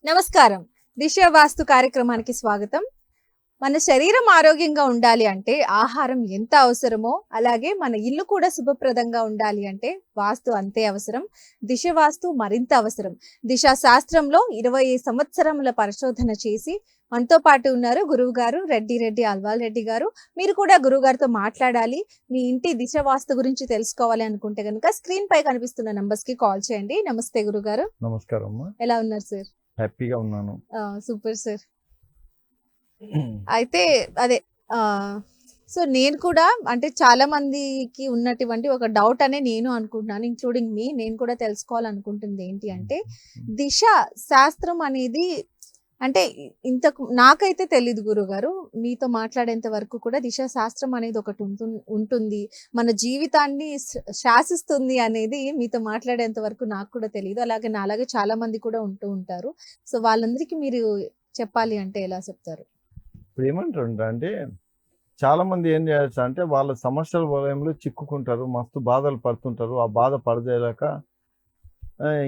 నమస్కారం. దిశ వాస్తు కార్యక్రమానికి స్వాగతం. మన శరీరం ఆరోగ్యంగా ఉండాలి అంటే ఆహారం ఎంత అవసరమో అలాగే మన ఇల్లు కూడా శుభప్రదంగా ఉండాలి అంటే వాస్తు అంతే అవసరం. దిశ వాస్తు మరింత అవసరం. దిశ శాస్త్రంలో 20 సంవత్సరముల పరిశోధన చేసి మనతో పాటు ఉన్నారు గురువు గారు రెడ్డి అల్వాల్ రెడ్డి గారు. మీరు కూడా గురువు గారితో మాట్లాడాలి, మీ ఇంటి దిశ వాస్తు గురించి తెలుసుకోవాలి అనుకుంటే కనుక స్క్రీన్ పై కనిపిస్తున్న నంబర్స్ కి కాల్ చేయండి. నమస్తే గురుగారు. నమస్కారం అమ్మా. ఎలా ఉన్నారు సార్? హ్యాపీగా ఉన్నాను. Super sir. అయితే అదే సో నేను కూడా అంటే చాలా మందికి ఉన్నటువంటి ఒక డౌట్ అనే నేను అనుకుంటున్నాను, ఇంక్లూడింగ్ మీ. నేను కూడా తెలుసుకోవాలనుకుంటుంది ఏంటి అంటే దిశ శాస్త్రం అనేది అంటే ఇంతకు నాకైతే తెలియదు గురుగారు. మీతో మాట్లాడేంత వరకు కూడా దిశ శాస్త్రం అనేది ఒకటి ఉంటుంది, మన జీవితాన్ని శాసిస్తుంది అనేది మీతో మాట్లాడేంత వరకు నాకు కూడా తెలియదు. అలాగే నాలాగే చాలా మంది కూడా ఉంటూ ఉంటారు. సో వాళ్ళందరికీ మీరు చెప్పాలి అంటే ఎలా చెప్తారు? ఇప్పుడు ఏమంటారు అంటే చాలా మంది ఏం చేయొచ్చు అంటే వాళ్ళ సమస్యల వలయంలో చిక్కుకుంటారు, మస్తు బాధలు పడుతుంటారు. ఆ బాధ పడదేలాక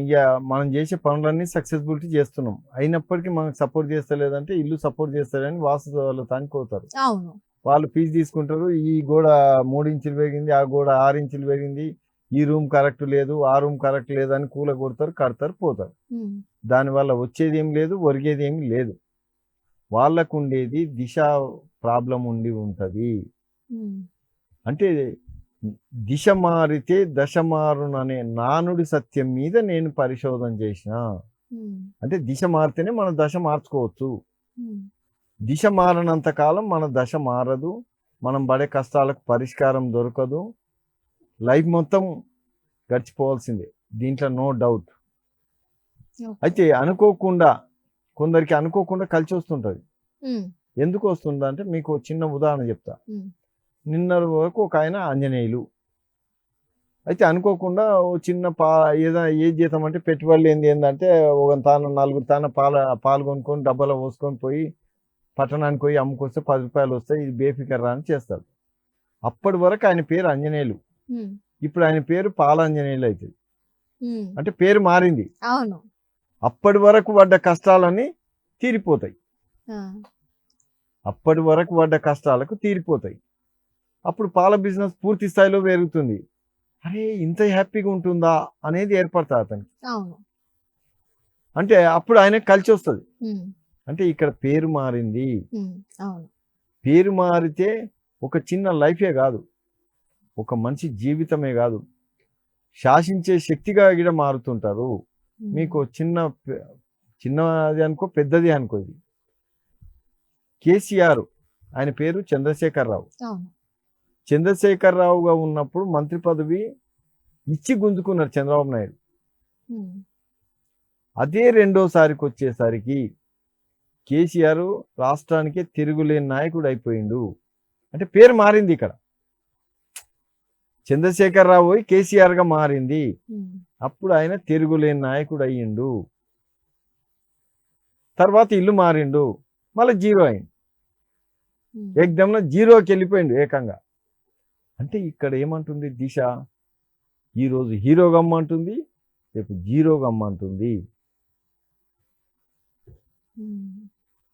ఇక మనం చేసే పనులన్నీ సక్సెస్ఫుల్టీ చేస్తున్నాం, అయినప్పటికీ మనకు సపోర్ట్ చేస్తలేదంటే ఇల్లు సపోర్ట్ చేస్తారని వాస్తు తానిపోతారు. అవును, వాళ్ళు ఫీజు తీసుకుంటారు. ఈ గోడ 3 ఇంచులు పెరిగింది, ఆ గోడ 6 ఇంచులు పెరిగింది, ఈ రూమ్ కరెక్ట్ లేదు, ఆ రూమ్ కరెక్ట్ లేదు అని కూల కొడతారు, కడతారు, పోతారు. దానివల్ల వచ్చేది ఏం లేదు, ఒరిగేది ఏమి లేదు. వాళ్ళకు ఉండేది దిశ ప్రాబ్లం ఉండి ఉంటుంది. అంటే దిశ మారితే దశ మారుననే నానుడి సత్యం మీద నేను పరిశోధన చేసిన. అంటే దిశ మారితేనే మన దశ మార్చుకోవచ్చు. దిశ మారనంత కాలం మన దశ మారదు, మనం పడే కష్టాలకు పరిష్కారం దొరకదు, లైఫ్ మొత్తం గడిచిపోవాల్సిందే, దీంట్లో నో డౌట్. అయితే అనుకోకుండా కొందరికి అనుకోకుండా కలిసి వస్తుంటుంది. ఎందుకు వస్తుందా అంటే మీకు చిన్న ఉదాహరణ చెప్తా. నిన్న వరకు ఒక ఆయన ఆంజనేయులు, అయితే అనుకోకుండా ఓ చిన్న ఏదైనా ఏది చేద్దామంటే పెట్టుబడులు ఏంటంటే ఒక తాను 4 తాన పాలు కొనుక్కొని డబ్బాలో పోసుకొని పోయి పట్టణానికి పోయి అమ్ముకొస్తే 10 రూపాయలు వస్తాయి, ఇది బేఫికర్ అని చేస్తాడు. అప్పటి వరకు ఆయన పేరు ఆంజనేయులు, ఇప్పుడు ఆయన పేరు పాలాంజనేయులు అవుతుంది. అంటే పేరు మారింది. అవును, అప్పటి వరకు పడ్డ కష్టాలన్నీ తీరిపోతాయి, అప్పటి వరకు పడ్డ కష్టాలకు తీరిపోతాయి. అప్పుడు పాల బిజినెస్ పూర్తి స్థాయిలో పెరుగుతుంది. అరే ఇంత హ్యాపీగా ఉంటుందా అనేది ఏర్పడుతుంది అతనికి. అంటే అప్పుడు ఆయన కలిసి వస్తుంది. అంటే ఇక్కడ పేరు మారింది. పేరు మారితే ఒక చిన్న లైఫే కాదు, ఒక మనిషి జీవితమే కాదు, శాసించే శక్తిగా కూడా మారుతుంటారు. మీకు చిన్నది అనుకో, పెద్దది అనుకో. ఇది కేసీఆర్, ఆయన పేరు చంద్రశేఖరరావు. చంద్రశేఖరరావుగా ఉన్నప్పుడు మంత్రి పదవి ఇచ్చి గుంజుకున్నారు చంద్రబాబు నాయుడు. అదే రెండోసారికి వచ్చేసరికి కేసీఆర్ రాష్ట్రానికే తిరుగులేని నాయకుడు అయిపోయిండు. అంటే పేరు మారింది. ఇక్కడ చంద్రశేఖరరావు కేసీఆర్గా మారింది. అప్పుడు ఆయన తిరుగులేని నాయకుడు అయ్యిండు. తర్వాత ఇల్లు మారిండు, మళ్ళీ జీరో అయింది, ఏకదంలో జీరోకి వెళ్ళిపోయిండు ఏకంగా. అంటే ఇక్కడ ఏమంటుంది దిశ, ఈరోజు హీరోగా అమ్మంటుంది, రేపు జీరోగా అమ్మంటుంది.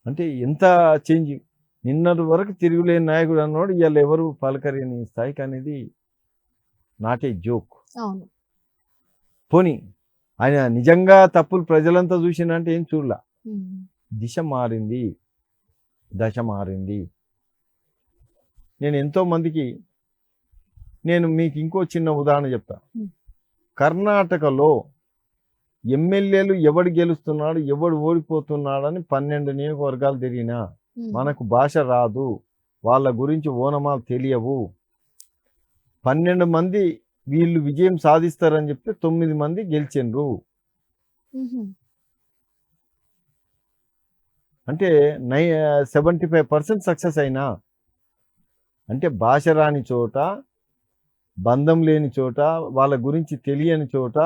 అంటే ఎంత చేంజ్. నిన్నటి వరకు తిరుగులేని నాయకుడు అన్నాడు, ఇవాళ ఎవరు పలకలేని స్థాయికి అనేది నాట్ ఏ జోక్. పోనీ ఆయన నిజంగా తప్పులు ప్రజలంతా చూసినంటే ఏం చూడలా. దిశ మారింది, దశ మారింది. నేను ఎంతో మందికి మీకు ఇంకో చిన్న ఉదాహరణ చెప్తా. కర్ణాటకలో ఎమ్మెల్యేలు ఎవడు గెలుస్తున్నాడు, ఎవడు ఓడిపోతున్నాడని 12 నియోజకవర్గాలు తిరిగినా మనకు భాష రాదు, వాళ్ళ గురించి ఓనమాలు తెలియవు. 12 మంది వీళ్ళు విజయం సాధిస్తారని చెప్తే 9 మంది గెలిచిండ్రు. అంటే 75% సక్సెస్ అయినా. అంటే భాష రాని చోట, బంధం లేని చోట, వాళ్ళ గురించి తెలియని చోట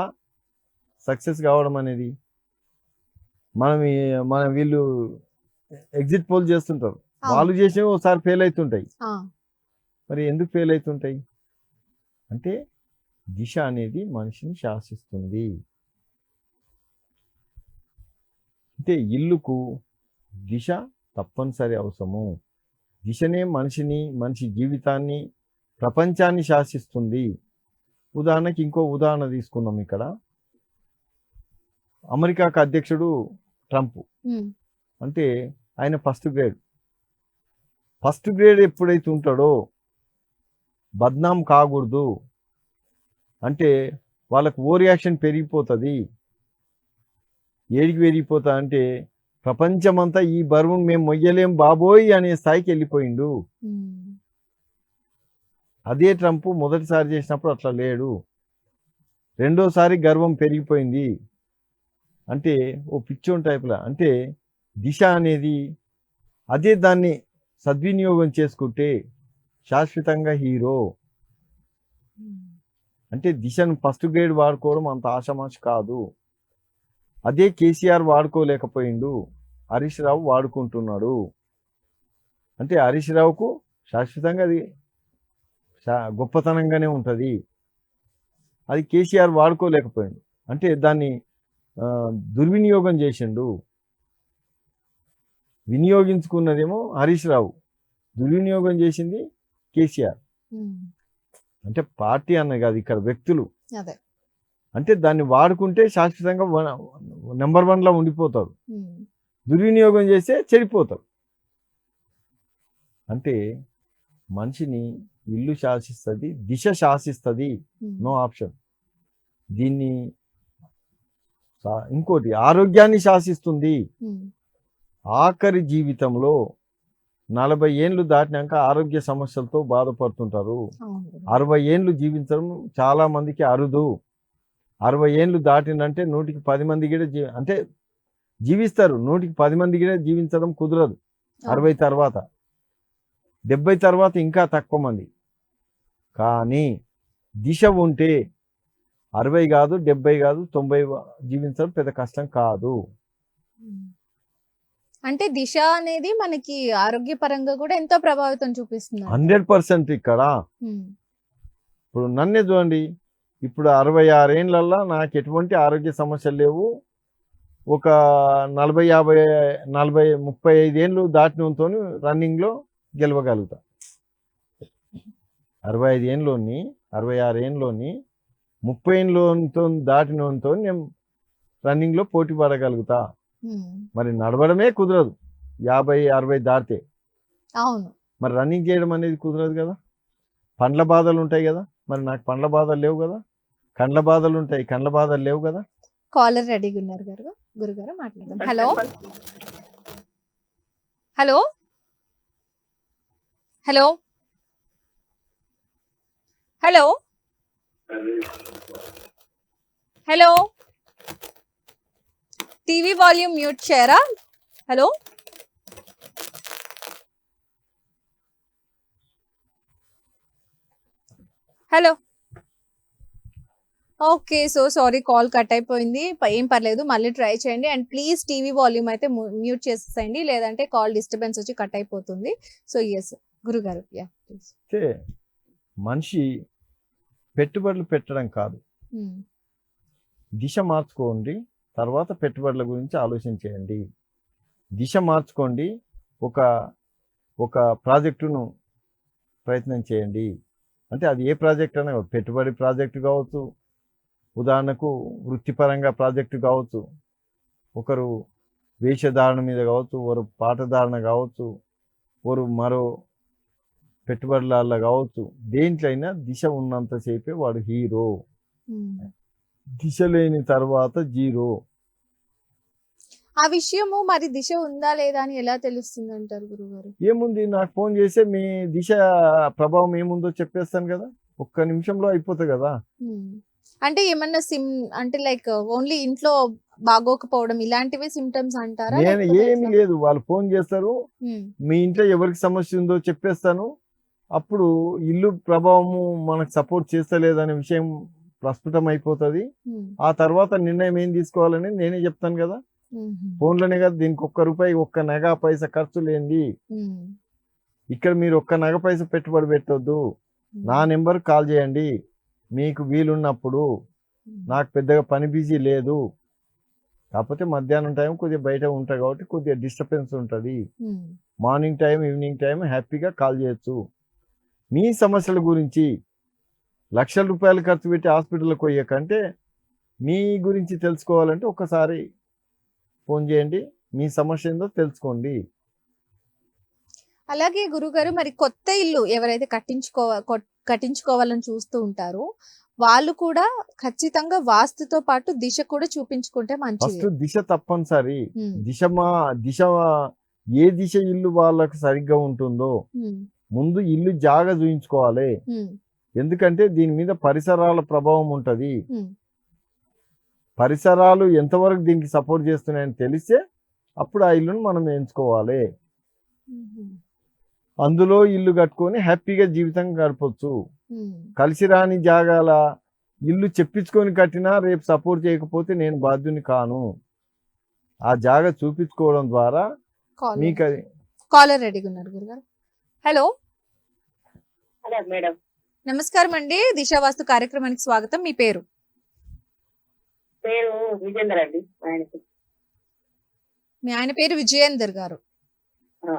సక్సెస్ కావడం అనేది. మనం వీళ్ళు ఎగ్జిట్ పోల్ చేస్తుంటారు, వాళ్ళు చేసినవి ఒకసారి ఫెయిల్ అవుతుంటాయి. మరి ఎందుకు ఫెయిల్ అవుతుంటాయి అంటే దిశ అనేది మనిషిని శాసిస్తుంది. అంటే ఇల్లుకు దిశ తప్పనిసరి అవసరము. దిశనే మనిషిని, మనిషి జీవితాన్ని, ప్రపంచాన్ని శాసిస్తుంది. ఉదాహరణకి ఇంకో ఉదాహరణ తీసుకుందాం. ఇక్కడ అమెరికాకు అధ్యక్షుడు ట్రంప్. అంటే ఆయన ఫస్ట్ గ్రేడ్ ఎప్పుడైతే ఉంటాడో బద్నాం కాకూడదు. అంటే వాళ్ళకు ఓ రియాక్షన్ పెరిగిపోతుంది. ఏడికి పెరిగిపోతా అంటే ప్రపంచమంతా ఈ బరువును మేము మొయ్యలేం బాబోయ్ అనే స్థాయికి వెళ్ళిపోయిండు. అదే ట్రంప్ మొదటిసారి చేసినప్పుడు అట్లా లేడు. రెండోసారి గర్వం పెరిగిపోయింది. అంటే ఓ పిచ్చోన్ టైప్లా. అంటే దిశ అనేది అదే దాన్ని సద్వినియోగం చేసుకుంటే శాశ్వతంగా హీరో. అంటే దిశను ఫస్ట్ గ్రేడ్ వాడుకోవడం అంత ఆషామాష కాదు. అదే కేసీఆర్ వాడుకోలేకపోయిండు, హరీష్ రావు వాడుకుంటున్నాడు. అంటే హరీష్ రావుకు శాశ్వతంగా అది గొప్పతనంగానే ఉంటుంది. అది కేసీఆర్ వాడుకోలేకపోయిండు. అంటే దాన్ని దుర్వినియోగం చేసిండు. వినియోగించుకున్నదేమో హరీష్ రావు, దుర్వినియోగం చేసింది కేసీఆర్. అంటే పార్టీ అన్న కాదు, ఇక్కడ వ్యక్తులు. అంటే దాన్ని వాడుకుంటే శాశ్వతంగా నెంబర్ 1లో ఉండిపోతారు. దుర్వినియోగం చేస్తే చెడిపోతారు. అంటే మనిషిని ఇల్లు శాసిస్తుంది, దిశ శాసిస్తుంది. No option. దీన్ని ఇంకోటి ఆరోగ్యాన్ని శాసిస్తుంది. ఆఖరి జీవితంలో 40 ఏళ్ళు దాటినాక ఆరోగ్య సమస్యలతో బాధపడుతుంటారు. 60 ఏళ్ళు జీవించడం చాలా మందికి అరుదు. 60 ఏళ్ళు దాటినంటే 100కి 10 మంది కూడా అంటే జీవిస్తారు. 100కి 10 మంది కూడా జీవించడం కుదరదు. 60 తర్వాత, 70 తర్వాత ఇంకా తక్కువ మంది. కానీ దిశ ఉంటే 60 కాదు, 70 కాదు, 90 జీవించడం పెద్ద కష్టం కాదు. అంటే దిశ అనేది మనకి ఆరోగ్యపరంగా కూడా ఎంతో ప్రభావితం చూపిస్తుంది. 100% ఇక్కడ ఇప్పుడు నన్నే చూడండి. ఇప్పుడు 66 ఏళ్ళల్లో నాకు ఎటువంటి ఆరోగ్య సమస్యలు లేవు. ఒక 35 ఏళ్ళు దాటినంతో రన్నింగ్లో గెలవగలుగుతా. 65 ఏళ్ళలోని 66 ఏళ్ళలోని 30 ఏళ్ళతో దాటినంతో నేను రన్నింగ్లో పోటీ పడగలుగుతా. మరి నడవడమే కుదరదు 50-60 దాటితే. అవును. మరి రన్నింగ్ చేయడం అనేది కుదరదు కదా. పండ్ల బాధలు ఉంటాయి కదా. మరి నాకు పండ్ల బాధలు లేవు కదా. కండ్ల బాధలు ఉంటాయి, కండ్ల బాధలు లేవు కదా. కాలర్ రెడీగా ఉన్నారు గురుగారు, మాట్లాడదాం. Hello hello hello hello hello TV volume mute చేయరా? Hello hello. Okay, so sorry, call cut అయిపోయింది. ఏం పర్లేదు, మళ్ళీ ట్రై చేయండి. అండ్ ప్లీజ్ టీవీ వాల్యూమ్ అయితే మ్యూట్ చేసేసేయండి, లేదంటే కాల్ డిస్టర్బెన్స్ వచ్చి కట్ అయిపోతుంది. సో ఎస్ గురుగారు, యా ప్లీజ్. మనిషి పెట్టుబడులు పెట్టడం కాదు, దిశ మార్చుకోండి. తర్వాత పెట్టుబడుల గురించి ఆలోచన చేయండి. దిశ మార్చుకోండి. ఒక ప్రాజెక్టును ప్రయత్నం చేయండి. అంటే అది ఏ ప్రాజెక్ట్ అయినా, పెట్టుబడి ప్రాజెక్టు కావచ్చు, ఉదాహరణకు వృత్తిపరంగా ప్రాజెక్టు కావచ్చు, ఒకరు వేషధారణ మీద కావచ్చు, ఒకరు పాటధారణ కావచ్చు, ఒకరు మరో పెట్టుబడుల కావచ్చు. దేంట్లో అయినా దిశ ఉన్నంతసేపే వాడు హీరో. దిశ లేని తర్వాత జీరో. ఆ విషయము మరి దిశ ఉందా లేదా అని ఎలా తెలుస్తుంది అంటారు గురుగారు? ఏముంది, నాకు ఫోన్ చేస్తే మీ దిశ ప్రభావం ఏముందో చెప్పేస్తాను కదా. ఒక్క నిమిషంలో అయిపోతుంది కదా. అంటే ఏమన్నా అంటే లైక్ ఓన్లీ ఇంట్లో బాగోకపోవడం ఇలాంటివి సిమ్టమ్స్ అంటారా? నేను ఏమి లేదు, వాళ్ళు ఫోన్ చేస్తారు, మీ ఇంట్లో ఎవరికి సమస్య ఉందో చెప్పేస్తాను. అప్పుడు ఇల్లు ప్రభావము మనకు సపోర్ట్ చేస్తలేదనే విషయం ప్రస్ఫుటం అయిపోతుంది. ఆ తర్వాత నిర్ణయం ఏం తీసుకోవాలని నేనే చెప్తాను కదా. ఫోన్లోనే కదా. దీనికి ₹1 ఒక్క నగ పైసా ఖర్చు లేనిది. ఇక్కడ మీరు ఒక్క నగ పైసా పెట్టుబడి పెట్టొద్దు. నా నెంబర్ కాల్ చేయండి మీకు వీలున్నప్పుడు. నాకు పెద్దగా పని బిజీ లేదు. కాకపోతే మధ్యాహ్నం టైం కొద్దిగా బయట ఉంటాయి కాబట్టి కొద్దిగా డిస్టర్బెన్స్ ఉంటుంది. ఉమ్, మార్నింగ్ టైం ఈవినింగ్ టైం హ్యాపీగా కాల్ చేయొచ్చు. మీ సమస్యల గురించి లక్షల రూపాయలు ఖర్చు పెట్టి హాస్పిటల్కి పోయే కంటే మీ గురించి తెలుసుకోవాలంటే ఒక్కసారి ఫోన్ చేయండి, మీ సమస్య ఏందో తెలుసుకోండి. అలాగే గురుగారు, మరి కొత్త ఇల్లు ఎవరైతే కట్టించుకోవాలని చూస్తూ ఉంటారో వాళ్ళు కూడా ఖచ్చితంగా వాస్తుతో పాటు దిశ కూడా చూపించుకుంటే మంచిది. ఫస్ట్ దిశ తప్పనిసరి. ఉమ్, దిశ ఏ దిశ ఇల్లు వాళ్ళకు సరిగ్గా ఉంటుందో ఉమ్, ముందు ఇల్లు జాగా చూయించుకోవాలి. ఉమ్, ఎందుకంటే దీని మీద పరిసరాల ప్రభావం ఉంటది. ఉమ్, పరిసరాలు ఎంతవరకు దీనికి సపోర్ట్ చేస్తున్నాయని తెలిస్తే అప్పుడు ఆ ఇల్లును మనం ఎంచుకోవాలి. ఉమ్, అందులో ఇల్లు కట్టుకొని హ్యాపీగా జీవితం గడపొచ్చు. ఉమ్, కలిసి రాని జాగాల ఇల్లు చెప్పించుకొని కట్టినా రేపు సపోర్ట్ చేయకపోతే నేను బాధ్యుని కాను. ఆ జాగా చూపించుకోవడం ద్వారా మీకు అది కాలర్ రెడీగా ఉన్నారు గురుగారు. Hello, hello madam. నమస్కారం అండి. దిశ వాస్తు కార్యక్రమానికి స్వాగతం. మీ పేరు? పేరు విజేందర్ అండి. ఆయనకి మీ ఆయన పేరు విజయేందర్ గారు. ఆ,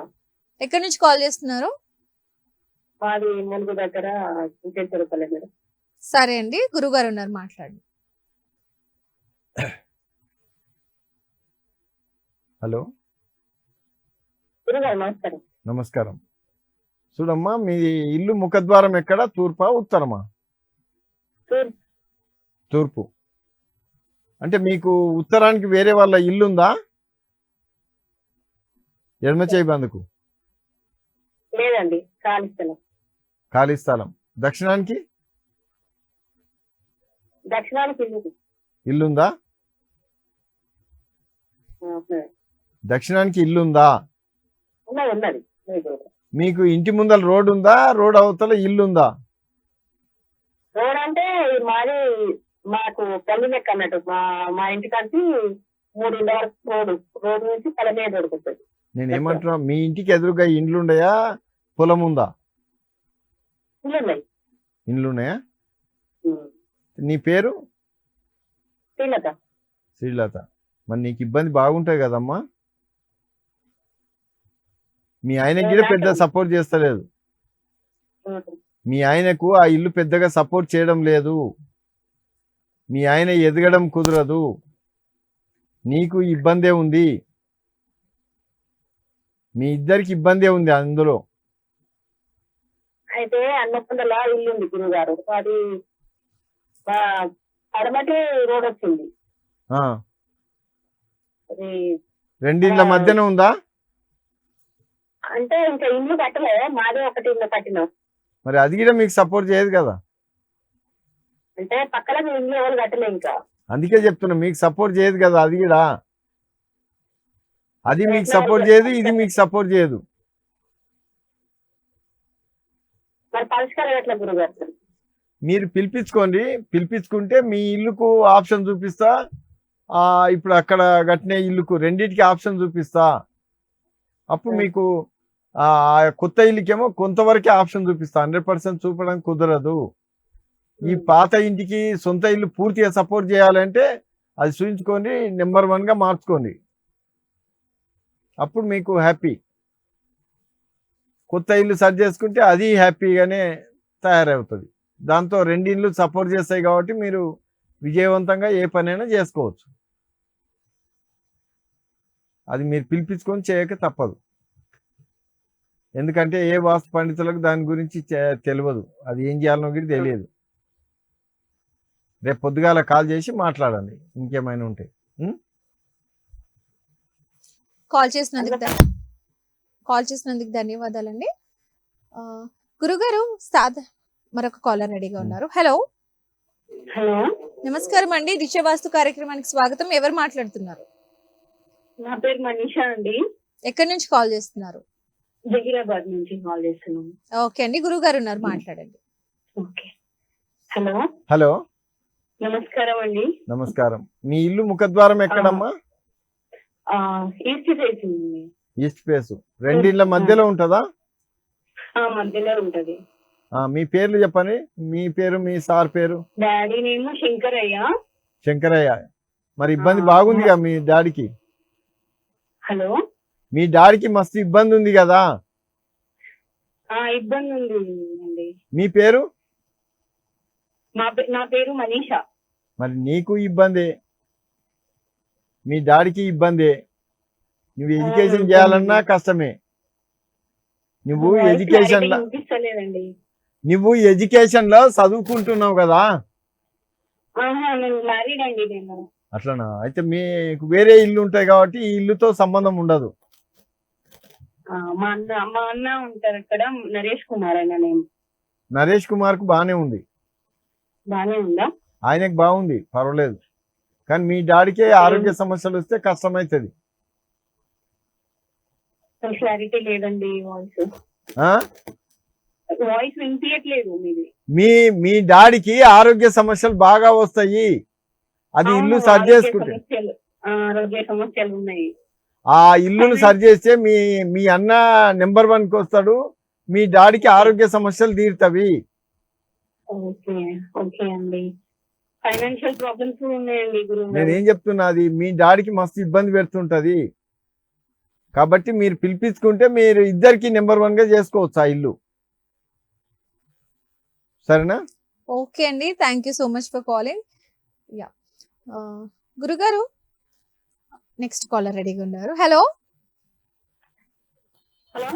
ఎక్కడి నుంచి కాల్ చేస్తున్నారు? మాది ములుగు దగ్గర విజయపల్లి మేడం. సరే అండి, గురుగారు ఉన్నారు, మాట్లాడండి. హలో, గురుగారు నమస్కారం. నమస్కారం. చూడమ్మా, మీ ఇల్లు ముఖద్వారం ఎక్కడ? తూర్పా ఉత్తరమా? తూర్పు. తూర్పు. అంటే మీకు ఉత్తరానికి వేరే వాళ్ళ ఇల్లు ఉందా? ఎడమ చేయి బందుకు లేదండి, ఖాళీ స్థలం. ఖాళీ స్థలం. దక్షిణానికి దక్షిణానికి ఇల్లు. ఇల్లుందా? ఉన్నది దక్షిణానికి ఇల్లుందా? ఉన్నది. మీకు ఇంటి ముందర రోడ్ ఉందా? రోడ్ అవతల ఇల్లుందా? రోడ్ అంటే మాది మాకు పల్లి లెక్క అన్నట్టు. మా ఇంటికంటే 3 ఇళ్ళ వరకు రోడ్ నుంచి పల్లె మీద దొరుకుతుంది. నేను ఏమంటున్నా, మీ ఇంటికి ఎదురుగా ఇండ్లుండయా, పొలం ఉందా? ఇల్లు ఉన్నాయి. ఇండ్లున్నాయా? నీ పేరు? శ్రీలత. శ్రీలత. మరి నీకు ఇబ్బంది బాగుంటుంది కదమ్మా. మీ ఆయనకి కూడా పెద్ద సపోర్ట్ చేస్తలేదు. మీ ఆయనకు ఆ ఇల్లు పెద్దగా సపోర్ట్ చేయడం లేదు. మీ ఆయన ఎదగడం కుదరదు. నీకు ఇబ్బందే ఉంది. మీ ఇద్దరికి ఇబ్బందే ఉంది అందులో. అయితే అన్నపందల ఇల్లు ఉంది గురుగారు. అది పడమటి రోడ్ వచ్చింది. ఆ, అది రెండిళ్ళ మధ్యన ఉందా? అంటే ఇంకా ఇల్లు కట్టలే, మాదే ఒకటి ఇల్లు కట్టినాం. మరి అది కూడా మీకు సపోర్ట్ చేయదు కదా. అంటే పక్కన ఇల్లు ఎవరు కట్టలే ఇంకా. అందుకే చెప్తున్నా, మీకు సపోర్ట్ చేయదు కదా అది కూడా. అది మీకు సపోర్ట్ చేయదు, ఇది మీకు సపోర్ట్ చేయదు. మరి పరిష్కారం ఎట్లా గురుగారు? మీరు పిలిపించుకోండి. పిలిపించుకుంటే మీ ఇల్లుకు ఆప్షన్ చూపిస్తా. ఇప్పుడు అక్కడ కట్టిన ఇల్లుకు రెండింటికి ఆప్షన్ చూపిస్తా. అప్పుడు మీకు కొత్త ఇల్లుకేమో కొంతవరకే ఆప్షన్ చూపిస్తా. 100% చూపడం కుదరదు. ఈ పాత ఇంటికి సొంత ఇల్లు పూర్తిగా సపోర్ట్ చేయాలంటే అది చూపించుకొని నెంబర్ 1గా మార్చుకోండి. అప్పుడు మీకు హ్యాపీ. కొత్త ఇల్లు సెట్ చేసుకుంటే అది హ్యాపీగానే తయారవుతుంది. దాంతో 2 ఇల్లు సపోర్ట్ చేస్తాయి కాబట్టి మీరు విజయవంతంగా ఏ పనైనా చేసుకోవచ్చు. అది మీరు పిలిపించుకొని చేయక తప్పదు. ఎందుకంటే ఏ వాస్తు పండితులకు దాని గురించి తెలియదు. అది ఏం చేయాలనో కూడా తెలియదు. రేపు పొద్దుగాల కాల్ చేసి మాట్లాడండి ఇంకేమైనా ఉంటే. కాల్ చేసినందుకు ధన్యవాదాలండి. గురుగారు, మరొక కాలర్ రెడీగా ఉన్నారు. హలో, హలో, నమస్కారం అండి. దిశ వాస్తు కార్యక్రమానికి స్వాగతం. ఎవరు మాట్లాడుతున్నారు? నా పేరు మనీషా అండి. ఎక్కడి నుంచి కాల్ చేస్తున్నారు? జహీరాబాద్ నుంచి కాల్ చేస్తున్నాను. ఓకే అండి, గురుగారు ఉన్నారు, మాట్లాడండి. ఓకే. హలో. హలో, నమస్కారం అండి. నమస్కారం. మీ ఇల్లు ముఖద్వారం ఎక్కడమ్మా? East facing. East face. రెండిళ్ళ మధ్యలో ఉంటుందా? మధ్యలో ఉంటది. మీ పేర్లు చెప్పండి. మీ పేరు, మీ సార్ పేరు. Daddy name Shankaraiah. శంకరయ్య. మరి ఇబ్బంది బాగుందిగా మీ డాడీకి. హలో, మీ డాడీకి మస్తు ఇబ్బంది ఉంది కదా. ఇబ్బంది ఉంది అండి. మీ పేరు? నా పేరు మనీషా. మరి నీకు ఇబ్బందే, మీ డాడీకి ఇబ్బందే. నువ్వు ఎడ్యుకేషన్ చేయాలన్నా కష్టమే. నువ్వు ఎడ్యుకేషన్ లో చదువుకుంటున్నావు కదా. మ్యారీడ్ అండి నేను. అట్లనా? అయితే మీకు వేరే ఇల్లు ఉంటాయి కాబట్టి ఈ ఇల్లుతో సంబంధం ఉండదు. మా అన్న ఉంటారు ఇక్కడ, నరేష్ కుమార్ అయినా. నేను నరేష్ కుమార్ కు బానే ఉంది. బానే ఉందా? ఆయనకు బాగుంది, పర్వాలేదు. కానీ మీ డాడీకే ఆరోగ్య సమస్యలు వస్తే కష్టమవుతుంది. క్లారిటీ లేదండి, వాయిస్ వినిపించట్లేదు మీది. మీ డాడీకి ఆరోగ్య సమస్యలు బాగా వస్తాయి. అది ఇల్లు సరి చేసుకుంటే, ఆరోగ్య సమస్యలు ఉన్నాయి. ఆ ఇల్లును సరి చేస్తే మీ అన్న నెంబర్ 1 కి వస్తాడు. మీ డాడీకి ఆరోగ్య సమస్యలు తీరుతావి. ఓకే ఓకే అండి. ఫైనాన్షియల్ ప్రాబ్లమ్స్ ఉన్నాయండి గురువు. నేనేం చెప్తున్నా, అది మీ డాడీకి మస్తు ఇబ్బంది పెడుతుంటది. కాబట్టి మీరు పిలిపించుకుంటే మీరు ఇద్దరికి నెంబర్ 1 గా చేసుకోవచ్చు ఆ ఇల్లు. సరేనా? ఓకే అండి, thank you so much for calling. Yeah గురుగారు, నెక్స్ట్ కాలర్ రెడీగా ఉన్నారు. హలో హలో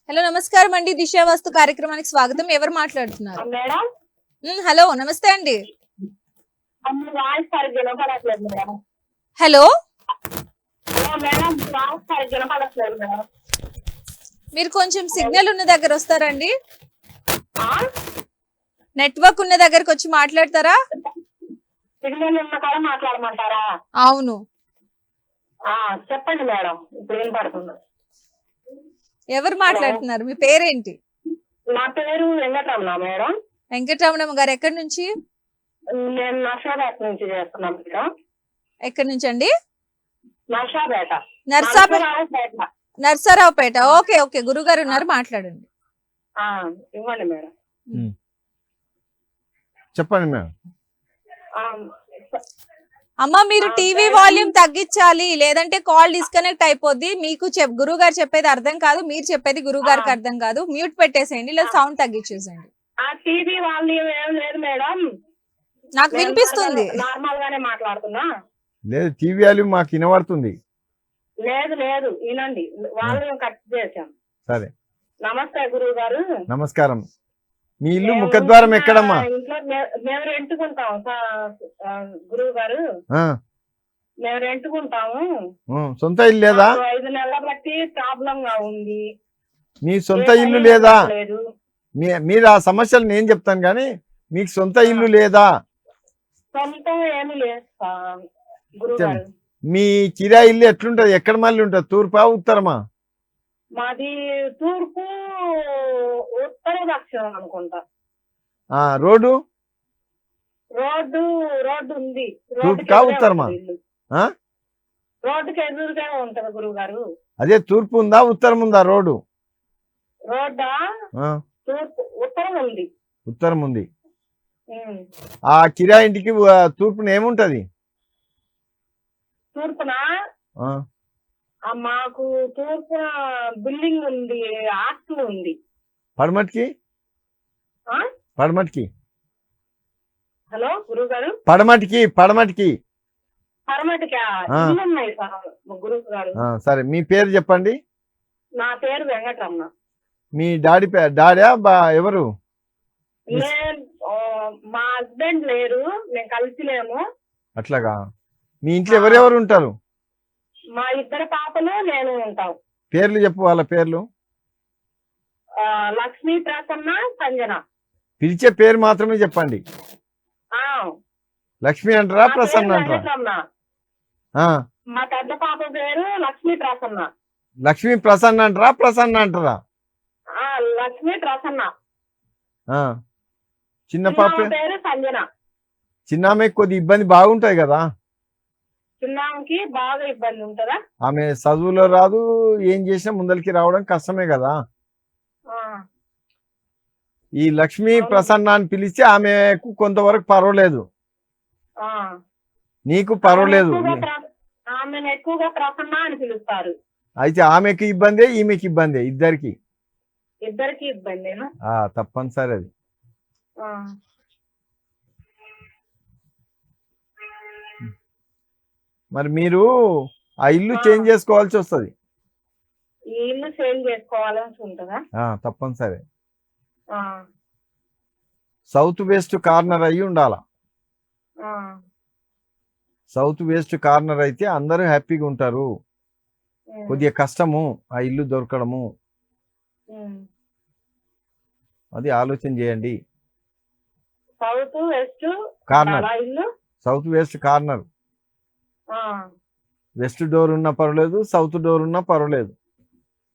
హలో, నమస్కారం అండి. దిశ వాస్తు కార్యక్రమానికి స్వాగతం. ఎవరు మాట్లాడుతున్నారు? మేడం. హలో, నమస్తే అండి. వాయిస్ సరిగ్గా వినపడట్లేదు మేడం. హలో మేడం, వాయిస్ సరిగ్గా వినపడట్లేదు మేడం. మీరు కొంచెం సిగ్నల్ ఉన్న దగ్గర వస్తారండి. నెట్వర్క్ ఉన్న దగ్గరకు వచ్చి మాట్లాడతారా? సిగ్నల్ ఉన్న కాడ మాట్లాడమంటారా? అవును. చెప్పండి మేడం, ఇప్పుడు ఏం పడుతుంది? ఎవరు మాట్లాడుతున్నారు? మీ పేరేంటి? నా పేరు వెంకటరమణ మేడం. వెంకటరమణ గారు, ఎక్కడి నుంచి? నేను నర్సాపేట నుంచి చేస్తున్నాను మేడం. ఎక్కడి నుంచి అండి? నర్సాపేట. నర్సరావుపేట. ఓకే ఓకే, గురుగారు ఉన్నారు, మాట్లాడండి. ఇవ్వండి మేడం. చెప్పండి మేడం. అమ్మ, మీరు టీవీ వాల్యూమ్ తగ్గించాలి, లేదంటే కాల్ డిస్కనెక్ట్ అయిపోద్ది. మీకు గురువు గారు చెప్పేది అర్థం కాదు, మీరు చెప్పేది గురువు గారికి అర్థం కాదు. మ్యూట్ పెట్టేసేయండి, లేదా సౌండ్ తగ్గించేసేయండి. టీవీ వాల్యూమ్ ఏం లేదు మేడం, నాకు వినిపిస్తుంది. నార్మల్ గానే మాట్లాడుతున్నా. లేదు, టీవీ వాల్యూమ్ మాకు వినబడుతుంది. లేదు లేదు, వినండి, వాల్యూమ్ కట్ చేశాం. సరే. నమస్తే గురువు గారు. నమస్కారం. మీ ఇల్లు ముఖద్వారం ఎక్కడమ్మా? ఇంట్లో మేము రెంట్కుంటాం గురువు గారు. మేము రెంట్కుంటాము. సొంత ఇల్లు లేదా? 5 నెలల బట్టి ప్రాబ్లం గా ఉంది. మీ సొంత ఇల్లు లేదా? మీరు ఆ సమస్యలు నేను చెప్తాను కానీ మీకు సొంత ఇల్లు లేదా? సొంతం ఏమి లేదు గురువు గారు. మీ కిరాయి ఇల్లు ఎట్లుంటది? ఎక్కడ మళ్ళీ ఉంటది? తూర్పా ఉత్తరమా? మాది తూర్పు ఉత్తర దక్షిణం అనుకుంటా. రోడ్డు రోడ్డు ఉంది. తూర్పుకా ఉత్తరమా? రోడ్డుకి ఎదురుగా ఉంటది గురువు గారు. అదే తూర్పు ఉందా ఉత్తరం ఉందా రోడ్డు? రోడ్డా? తూర్పు ఉత్తరం ఉంది. ఉత్తరం ఉంది. ఆ కిరాయి ఇంటికి తూర్పున ఏముంటది? తూర్పున మాకు తూర్పు బిల్డింగ్ ఉంది, హాస్టల్ ఉంది. పడమటికి? పడమటికి? హలో గురువు గారు. పడమటికి ఉన్నాయి గురువు గారు. సరే, మీ పేరు చెప్పండి. నా పేరు వెంకటరమణ. మీ డాడీ ఎవరు? మా హస్బెండ్ లేరు, మేము కలిసి లేము. అట్లాగా? మీ ఇంట్లో ఎవరెవరు ఉంటారు? మా 2 పాపలు, నేను ఉంటాం. పేర్లు చెప్పు, వాళ్ళ పేర్లు. లక్ష్మీ, ప్రసన్న, సంజన. పిలిచే పేరు మాత్రమే చెప్పండి. లక్ష్మి అంటారా, ప్రసన్న అంటారా? మా పెద్ద పాప పేరు లక్ష్మీ ప్రసన్న. లక్ష్మీ ప్రసన్న అంటారా, ప్రసన్న అంటారా? లక్ష్మీ ప్రసన్న. చిన్న పాప పేరు సంజన. చిన్నామెకి కొద్ది ఇబ్బంది బాగుంటాయి కదా? చిన్నామెకి బాగా ఇబ్బంది ఉంటుందా? ఆమె చదువులో రాదు, ఏం చేసినా ముందరికి రావడం కష్టమే కదా. ఈ లక్ష్మీ ప్రసన్న అని పిలిస్తే ఆమెకు కొంతవరకు పర్వాలేదు. నీకు పర్వాలేదు. ఆమెను ఎక్కువగా ప్రసన్న అని పిలుస్తారు. అయితే ఆమెకి ఇబ్బందే, ఈమెకి ఇబ్బందే, ఇద్దరికి. ఇద్దరికి ఇబ్బందేనా? తప్పనిసరి అది. ఆ. మరి మీరు ఆ ఇల్లు చేంజ్ చేసుకోవాల్సి వస్తుంది. ఈ ఇల్లు చేంజ్ చేసుకోవాలని ఉంటుందా? తప్పనిసరి. ఆ. సౌత్ వెస్ట్ కార్నర్ అయ్యి ఉండాల. ఆ. సౌత్ వెస్ట్ కార్నర్ అయితే అందరూ హ్యాపీగా ఉంటారు. కొద్దిగా కష్టము ఆ ఇల్లు దొరకడము. అది ఆలోచన చేయండి. సౌత్ వెస్ట్ కార్నర్, ఇల్లు సౌత్ వెస్ట్ కార్నర్. ఆ. వెస్ట్ డోర్ ఉన్నా పర్వాలేదు, సౌత్ డోర్ ఉన్నా పర్వాలేదు.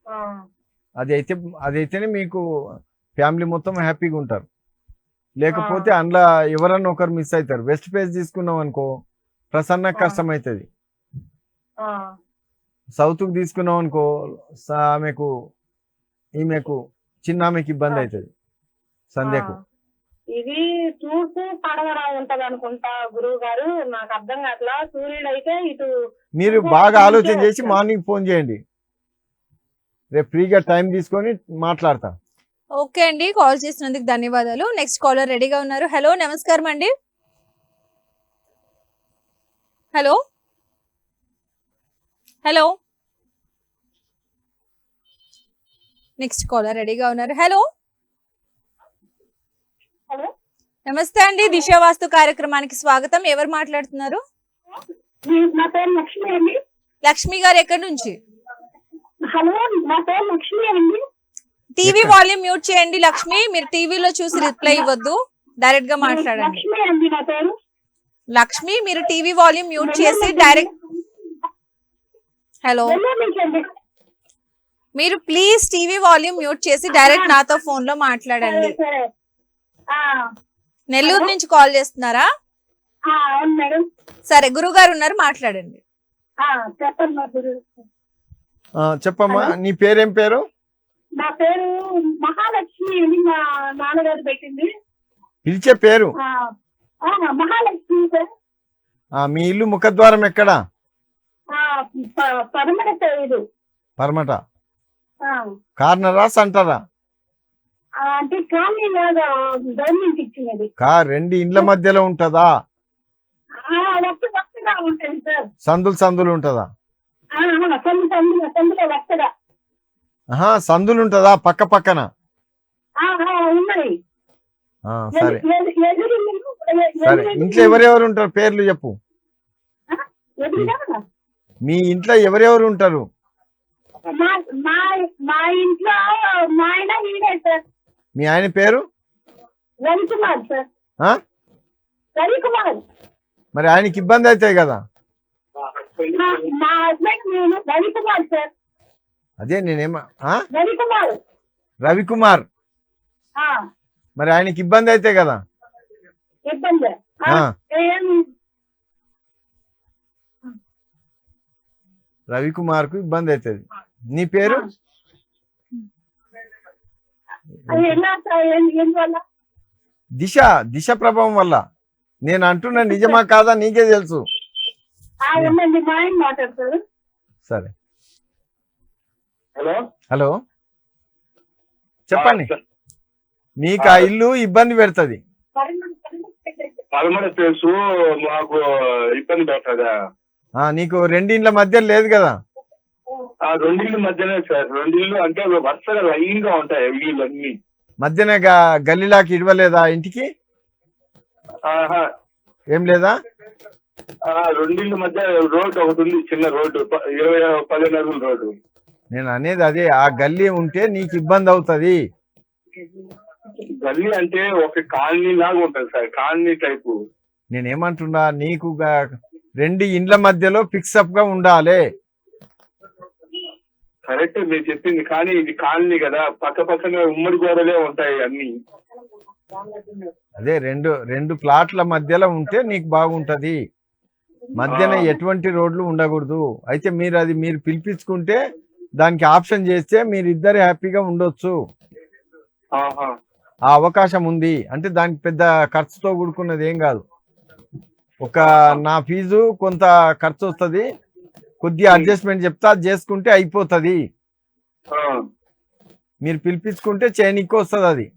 ఆ. అదైతేనే మీకు ఫ్యామిలీ మొత్తం హ్యాపీగా ఉంటారు. లేకపోతే అందులో ఎవరన్నా ఒకరు మిస్ అవుతారు. వెస్ట్ ఫేస్ తీసుకున్నాం అనుకో ప్రసన్న కష్టం అవుతుంది. ఆ. సౌత్కి తీసుకున్నాం అనుకో ఆమెకు ఈమెకు చిన్న ఆమెకి ఇబ్బంది అవుతుంది. సంధ్యకు ఇది చూసి పడవరా ఉంటది అనుకుంటా గురువు గారు, నాకు అర్థం కావట్లా. సూర్యుడు అయితే ఇటు. మీరు బాగా ఆలోచన చేసి మార్నింగ్ ఫోన్ చేయండి. రేపు ఫ్రీగా టైం తీసుకొని మాట్లాడతా. ఓకే అండి, కాల్ చేసినందుకు ధన్యవాదాలు. నెక్స్ట్ కాలర్ రెడీగా ఉన్నారు. హలో, నమస్కారం అండి. హలో హలో నెక్స్ట్ కాలర్ రెడీగా ఉన్నారు. హలో హలో, నమస్తే అండి, దిశ వాస్తు కార్యక్రమానికి స్వాగతం. ఎవరు మాట్లాడుతున్నారు? నా పేరు లక్ష్మి అండి. లక్ష్మి గారు ఎక్కడి నుంచి? హలో, నా పేరు లక్ష్మి అండి. టీవీ వాల్యూమ్ మ్యూట్ చేయండి లక్ష్మి. మీరు టీవీలో చూసి రిప్లై ఇవ్వద్దు, డైరెక్ట్ గా మాట్లాడండి. లక్ష్మి అండి నా పేరు. లక్ష్మి, మీరు టీవీ వాల్యూమ్ మ్యూట్ చేసి డైరెక్ట్. హలో, మీరు ప్లీజ్ టీవీ వాల్యూమ్ మ్యూట్ చేసి డైరెక్ట్ నాతో ఫోన్ లో మాట్లాడండి. సరే. నెల్లూరు నుంచి కాల్ చేస్తున్నారా? అవును మేడం. సరే, గురుగారు ఉన్నారు, మాట్లాడండి. చెప్పండి మా గురు. చెప్పమ్మా, నీ పేరేం పేరు? నా పేరు మహాలక్ష్మి అని మా నాన్నగారు పెట్టింది. పిలిచే పేరు మహాలక్ష్మి సార్. మీ ఇల్లు ముఖద్వారం ఎక్కడ? పరమట సైడు. పరమట కార్నరా సెంటరా? అంటే కానీ గవర్నమెంట్ ఇచ్చినది. రెండు ఇండ్ల మధ్యలో ఉంటదా? వస్తగా ఉంటుంది సార్. సందులు ఉంటదా? సందులో వస్తగా. సందులు ఉంటదా పక్క పక్కన? ఉన్నాయి. సరే సరే, ఇంట్లో ఎవరెవరు ఉంటారు పేర్లు చెప్పు. మీ ఇంట్లో ఎవరెవరు ఉంటారు? మా ఇంట్లో మా ఆయన ఈయనే సార్. మీ ఆయన పేరు? రవికుమార్ సార్. రవికుమార్. మరి ఆయనకి ఇబ్బంది అవుతాయి కదా? మా హస్బెండ్ నేను రవికుమార్ సార్. అదే నేనేమో రవికుమార్. రవికుమార్. మరి ఆయనకి ఇబ్బంది అయితే కదా? ఇబ్బంది రవికుమార్ కు ఇబ్బంది అవుతుంది. నీ పేరు? దిశ ప్రభావం వల్ల. నేను అంటున్నా నిజమా కాదా నీకే తెలుసు. సరే, హలో చెప్పండి. మీకు ఆ ఇల్లు ఇబ్బంది పెడుతుంది. మాకు ఇబ్బంది పెట్టదా? నీకు రెండిండ్ల మధ్య లేదు కదా? రెండిళ్ళ మధ్యనే సార్. రెండిళ్ళు అంటే వరుసగా లైన్ గా ఉంటాయి ఇల్లు అన్ని. మధ్యన గల్లీలాకి ఇవ్వలేదా ఇంటికి? ఏం లేదా? రెండిళ్ళ మధ్య రోడ్డు ఒకటి ఉంది, చిన్న రోడ్డు, 15 అడుగుల రోడ్డు. నేను అనేది అదే, ఆ గల్లీ ఉంటే నీకు ఇబ్బంది అవుతుంది. గల్లీ అంటే ఒక కాలనీ లాగా ఉంటుంది సార్, కాలనీ టైపు. నేనేమంటున్నా, నీకు రెండు ఇండ్ల మధ్యలో ఫిక్సప్ గా ఉండాలి. కరెక్ట్ మీరు చెప్పింది, కానీ ఇది కాలనీ కదా, పక్క పక్కన ఉమ్మడి గోడలే ఉంటాయి అన్ని. అదే రెండు ప్లాట్ల మధ్యలో ఉంటే నీకు బాగుంటది. మధ్యన ఎటువంటి రోడ్లు ఉండకూడదు. అయితే మీరు పిలిపించుకుంటే దానికి ఆప్షన్ చేస్తే మీరు ఇద్దరు హ్యాపీగా ఉండొచ్చు. ఆ అవకాశం ఉంది. అంటే దానికి పెద్ద ఖర్చుతో కూడుకున్నది ఏం కాదు. ఒక నా ఫీజు కొంత ఖర్చు వస్తుంది, కొద్దిగా అడ్జస్ట్మెంట్ చెప్తా, అది చేసుకుంటే అయిపోతుంది. ఆ, మీరు పిలిపించుకుంటే చేయనీకి వస్తుంది అది.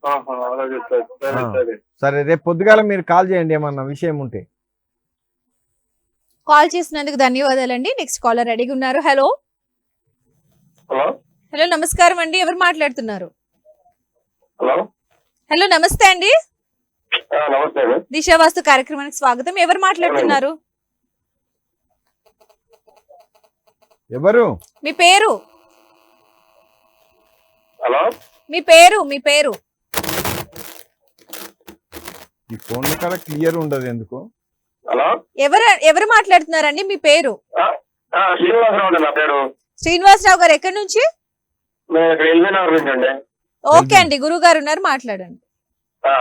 ఆహా, అలాగే సార్. సరే ఆ. సరే. సరే, రేపు పొద్దుగాల మీరు కాల్ చేయండి ఏమన్నా విషయం ఉంటే. కాల్ చేసినందుకు ధన్యవాదాలండి. నెక్స్ట్ కాలర్ రెడీగా ఉన్నారు. హలో హలో హలో నమస్కారం అండి, ఎవరు మాట్లాడుతున్నారు? హలో. హలో నమస్తే అండి, నమస్తే అండి. దిశా వాస్తు కార్యక్రమానికి స్వాగతం. ఎవరు మాట్లాడుతున్నారు? ఎవరు? మీ పేరు? హలో. మీ పేరు? మీ పేరు? ఈ ఫోన్ కాడ క్లియర్ ఉండదు ఎందుకు? హలో. ఎవరు మాట్లాడుతున్నారండి? మీ పేరు? శ్రీనివాసరావు అండి నా పేరు. శ్రీనివాసరావు గారు ఎక్కడి నుంచి? నేను ఇక్కడ ఎల్బీ నగర్ నుంచి అండి. ఓకే అండి, గురువు గారు ఉన్నారు, మాట్లాడండి. ఆ,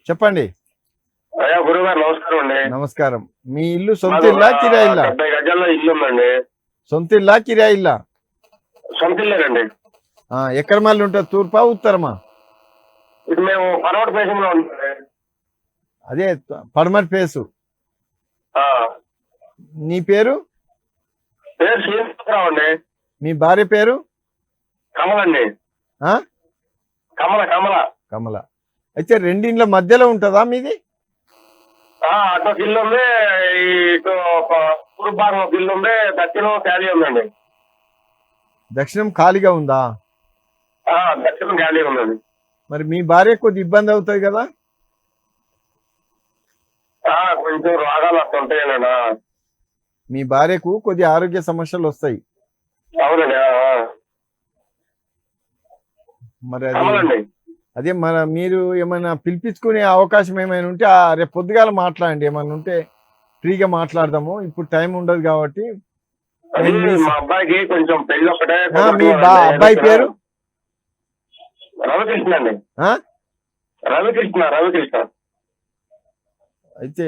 చెప్పండి. అయ్యా గురువు గారు నమస్కారం అండి. నమస్కారం. మీ ఇల్లు సొంత మాకు ఇల్లా కిరాయి ఇల్లా? 70 గజాల్లో ఇల్లు ఉందండి. సొంత ఇల్లా కిరాయి ఇల్లా? సొంత ఇల్లేనండి. ఎక్కడ మళ్ళీ ఉంటుంది, తూర్పా ఉత్తరమా? ఇది మేము పర్వత ప్రదేశంలో ఉంటుంది. అదే పడమటి ఫేసు. ఆ, నీ పేరు? పేరు శ్రీనివాసరావు అండి. మీ భార్య పేరు? కమల అండి. ఆ? కమల కమల. కమల. అయితే రెండిండ్ల మధ్యలో ఉంటుందా మీది? అటు ఒక ఇల్లు ఉంది, ఇటు తూర్పు భాగం ఒక ఇల్లు ఉంది, దక్షిణం ఖాళీ ఉందండి. దక్షిణం ఖాళీగా ఉందా? దక్షిణం ఖాళీ ఉందండి. మరి మీ భార్య కొద్ది ఇబ్బంది అవుతుంది కదా? కొంచెం రోగాలు అట్లా ఉంటాయండి. మీ భార్యకు కొద్ది ఆరోగ్య సమస్యలు వస్తాయి. అవునండి. మరి అది కమలండి. అదే మీరు ఏమైనా పిలిపించుకునే అవకాశం ఏమైనా ఉంటే రేపు పొద్దుగాల మాట్లాడండి. ఏమైనా ఉంటే ఫ్రీగా మాట్లాడదాము. ఇప్పుడు టైం ఉండదు కాబట్టి. అది మా అబ్బాయికి కొంచెం పెళ్లి ఒకటే. మీ అబ్బాయి పేరు? రవికృష్ణ అండి. ఆ? రవికృష్ణ. అయితే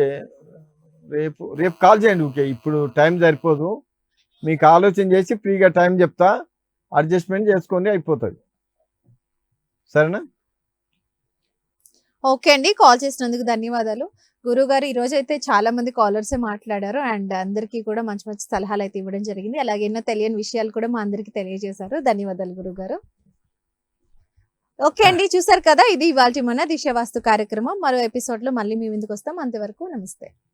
రేపు కాల్ చేయండి. ఓకే, ఇప్పుడు టైం సరిపోదు. మీకు ఆలోచన చేసి ఫ్రీగా టైం చెప్తా, అడ్జస్ట్మెంట్ చేసుకోండి, అయిపోతుంది. సరేనా? ఓకే అండి, కాల్ చేసినందుకు ధన్యవాదాలు. గురువు గారు, ఈ రోజు అయితే చాలా మంది కాలర్సే మాట్లాడారు అండ్ అందరికీ కూడా మంచి మంచి సలహాలు అయితే ఇవ్వడం జరిగింది. అలాగే ఎన్నో తెలియని విషయాలు కూడా మా అందరికి తెలియజేశారు. ధన్యవాదాలు గురువు గారు. ఓకే అండి, చూసారు కదా, ఇది ఇవాల్టి మన దిశా వాస్తు కార్యక్రమం. మరో ఎపిసోడ్ లో మళ్ళీ మీ ముందుకు వస్తాం. అంతవరకు నమస్తే.